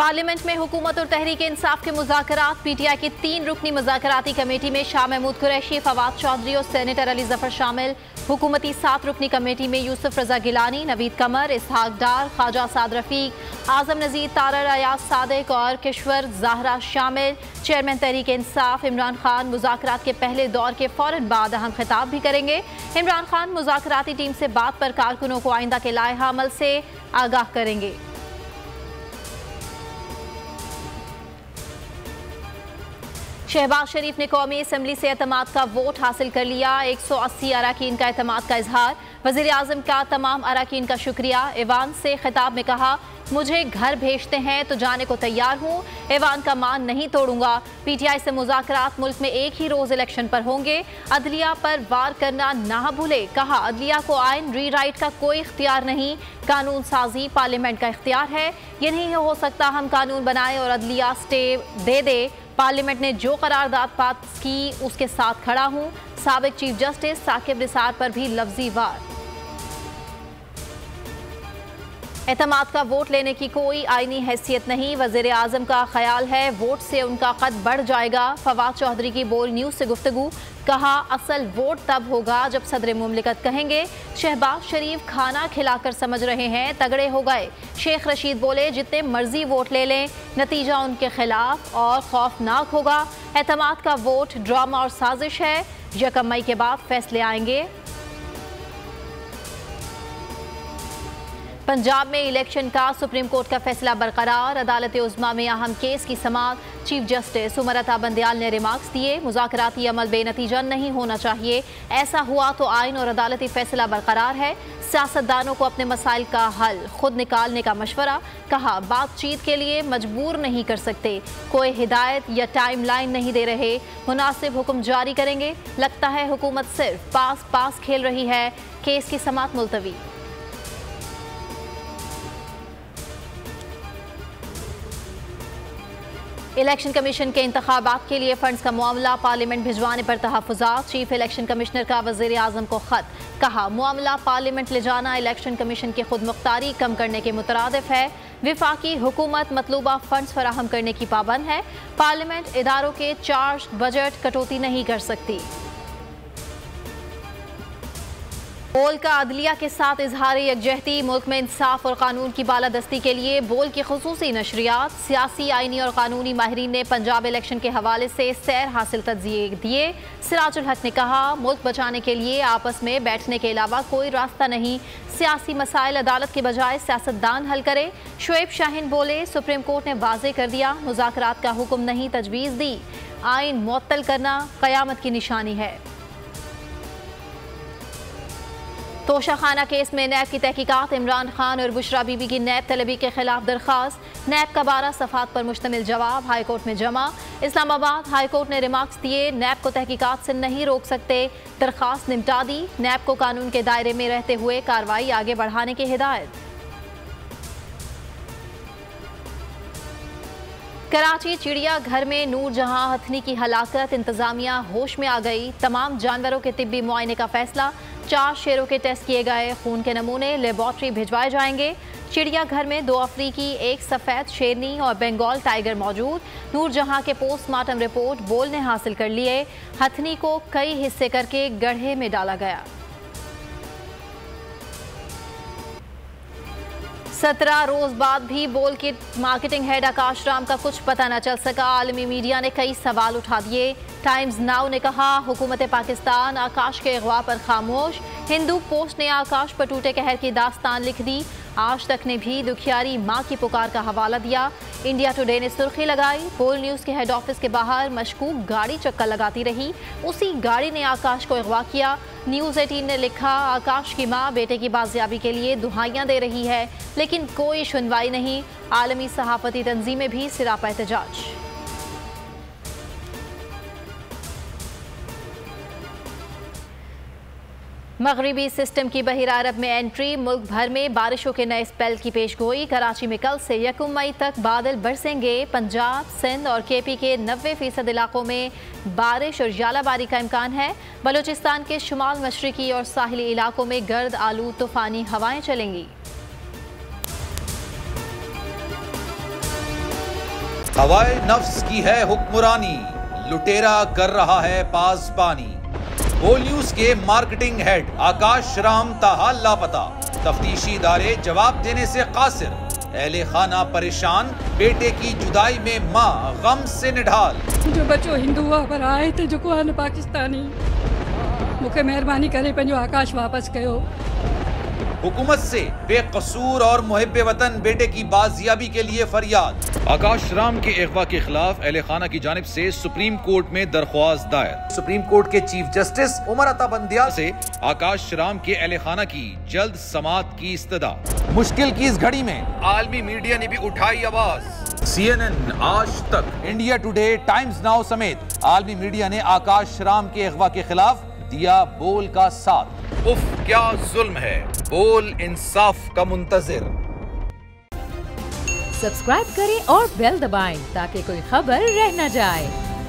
Parliament में हुकूमत और तहरीक इंसाफ के मुज़ाकरात। पीटीआई की 3 रुकनी मुज़ाकराती कमेटी में शाह महमूद कुरैशी, फवाद चौधरी और सेनेटर अली जफर शामिल। हुकूमती 7 रुकनी कमेटी में यूसुफ रजा गिलानी, नवीद कमर, इसहाक डार, ख्वाजा साद रफीक, आजम नजीर, तारर अयाज सादिक और किश्वर ज़ाहरा शामिल। चेयरमैन तहरीक इंसाफ इमरान खान मुज़ाकरात के पहले दौर के फौरन बाद अहम खिताब भी करेंगे। इमरान खान मुज़ाकराती टीम से बात पर कारकुनों को आइंदा के लाइहा अमल से आगाह करेंगे। शहबाज शरीफ ने कौमी असम्बली से एतमाद का वोट हासिल कर लिया। 180 अरकान का एतमाद का इजहार। वज़ीर आज़म का तमाम अरकान का शुक्रिया। ऐवान से खिताब में कहा, मुझे घर भेजते हैं तो जाने को तैयार हूँ, ऐवान का मान नहीं तोड़ूंगा। पीटीआई से मुज़ाकरात मुल्क में एक ही रोज इलेक्शन पर होंगे। अदलिया पर वार करना ना भूले। कहा, अदलिया को आइन रीराइट का कोई इख्तियार नहीं, कानून साजी पार्लियामेंट का इख्तियार है। ये नहीं हो सकता हम कानून बनाए और अदलिया स्टे दे दे। पार्लियामेंट ने जो करारदाद पास की उसके साथ खड़ा हूँ। साबिक चीफ जस्टिस साकिब निसार पर भी लफ्जी वार। एतमाद का वोट लेने की कोई आईनी हैसियत नहीं। वज़ीर आज़म का ख्याल है वोट से उनका कद बढ़ जाएगा। फवाद चौधरी की बोल न्यूज़ से गुफ्तगू। कहा, असल वोट तब होगा जब सदर मुमलिकत कहेंगे शहबाज शरीफ खाना खिलाकर समझ रहे हैं, तगड़े हो गए। शेख रशीद बोले, जितने मर्जी वोट ले लें, नतीजा उनके खिलाफ और खौफनाक होगा। एतमाद का वोट ड्रामा और साजिश है। 1 मई के बाद फैसले आएंगे। पंजाब में इलेक्शन का सुप्रीम कोर्ट का फैसला बरकरार। अदालत उज़्मा में अहम केस की समाअत। चीफ जस्टिस उमर अता बंदयाल ने रिमार्क्स दिए, मुज़ाकराती अमल बेनतीजा नहीं होना चाहिए। ऐसा हुआ तो आइन और अदालती फैसला बरकरार है। सियासतदानों को अपने मसाइल का हल खुद निकालने का मशवरा। कहा, बातचीत के लिए मजबूर नहीं कर सकते, कोई हिदायत या टाइम लाइन नहीं दे रहे, मुनासिब हुक्म जारी करेंगे। लगता है हुकूमत सिर्फ पास खेल रही है। केस की समाअत मुलतवी। इलेक्शन कमीशन के इंतखाबात के लिए फंड्स का मामला पार्लियामेंट भिजवाने पर तहफ़्फ़ुज़ात। चीफ इलेक्शन कमिश्नर का वज़ीर आज़म को ख़त। कहा, मामला पार्लियामेंट ले जाना इलेक्शन कमीशन की खुद मुख्तारी कम करने के मुतरादिफ है। विफाकी हुकूमत मतलूबा फंड्स फराहम करने की पाबंद है। पार्लियामेंट इदारों के चार्ज बजट कटौती नहीं कर सकती। बोल का अदलिया के साथ इजहार यकजहती। मुल्क में इंसाफ और कानून की बालादस्ती के लिए बोल की खुसूसी नशरियात। सियासी, आइनी और कानूनी माहिरीन ने पंजाब इलेक्शन के हवाले से सैर हासिल तज्ज़िये दिए। सिराजुल हक ने कहा, मुल्क बचाने के लिए आपस में बैठने के अलावा कोई रास्ता नहीं। सियासी मसाइल अदालत के बजाय सियासतदान हल करे। शुएब शाहीन बोले, सुप्रीम कोर्ट ने वाज़े कर दिया, मुज़ाकरात का हुक्म नहीं तजवीज़ दी। आइन मुअत्तल करना क़यामत की निशानी है। तोशाखाना केस में नैब की तहकीकात। इमरान खान और बुशरा बीबी की नैब तलबी के खिलाफ दरख्वास्त। नैब का 12 सफ़ात पर मुश्तमिल जवाब हाईकोर्ट में जमा। इस्लामाबाद हाईकोर्ट ने रिमार्क्स दिए, नैब को तहकीकात से नहीं रोक सकते, दरख्वास्त निपटा दी। नैब को कानून के दायरे में रहते हुए कार्रवाई आगे बढ़ाने की हिदायत। कराची चिड़िया घर में नूरजहां हथनी की हलाकत। इंतजामिया होश में आ गई। तमाम जानवरों के तिब्बी मुआयने का फैसला। 4 शेरों के टेस्ट किए गए। खून के नमूने लेबॉर्ट्री भिजवाए जाएंगे। चिड़ियाघर में 2 अफ्रीकी, 1 सफ़ेद शेरनी और बंगाल टाइगर मौजूद। नूरजहां के पोस्टमार्टम रिपोर्ट बोल ने हासिल कर लिए। हथनी को कई हिस्से करके गड्ढे में डाला गया। 17 रोज बाद भी बोल के मार्केटिंग हेड आकाश राम का कुछ पता न चल सका। आलमी मीडिया ने कई सवाल उठा दिए। टाइम्स नाउ ने कहा, हुकूमत पाकिस्तान आकाश के अगवा पर खामोश। हिंदू पोस्ट ने आकाश पर टूटे कहर की दास्तान लिख दी। आज तक ने भी दुखियारी माँ की पुकार का हवाला दिया। इंडिया टुडे ने सुर्खी लगाई, बोल न्यूज़ के हेड ऑफिस के बाहर मशकूक गाड़ी चक्कर लगाती रही, उसी गाड़ी ने आकाश को अगवा किया। न्यूज़ 18 ने लिखा, आकाश की माँ बेटे की बाजियाबी के लिए दुहाइयाँ दे रही है, लेकिन कोई सुनवाई नहीं। आलमी सहाफती तंजीमें भी सिरापा एहतजाज। मगरिबी सिस्टम की बहिरा अरब में एंट्री। मुल्क भर में बारिशों के नए स्पेल की पेशगोई। कराची में कल से 1 मई तक बादल बरसेंगे। पंजाब, सिंध और केपी के 90% इलाकों में बारिश और यालाबारी का इम्कान है। बलूचिस्तान के शुमाल मशरिकी और साहिली इलाकों में गर्द आलू तूफानी हवाएं चलेंगी। हवाए नफ्स की है हुक्मरानी, लुटेरा कर रहा है पासबानी। बोल न्यूज के मार्केटिंग हेड आकाश राम ताहा लापता, तफ्तीशी इदारे जवाब देने से कासिर। अहले खाना परेशान, बेटे की जुदाई में मां गम से निढाल। जो बच्चो हिंदू पर आए थे जो को पाकिस्तानी, मुझे मेहरबानी करे पंहिंजो आकाश वापस कयो। हुकूमत से बेकसूर और मुहिब्बे वतन बेटे की बाजियाबी के लिए फरियाद। आकाश राम के अगवा के खिलाफ अहले खाना की जानिब से सुप्रीम कोर्ट में दरख्वास्त दायर। सुप्रीम कोर्ट के चीफ जस्टिस उमर अता बंदियाल से आकाश राम के अहले खाना की जल्द समाअत की इस्तदा। मुश्किल की इस घड़ी में आलमी मीडिया ने भी उठाई आवाज। CNN, आज तक, इंडिया टुडे, टाइम्स नाउ समेत आलमी मीडिया ने आकाश राम के अगवा के खिलाफ दिया बोल का साथ। उफ क्या जुल्म है, बोल इंसाफ का मुंतजिर। सब्सक्राइब करें और बेल दबाएं ताकि कोई खबर रह न जाए।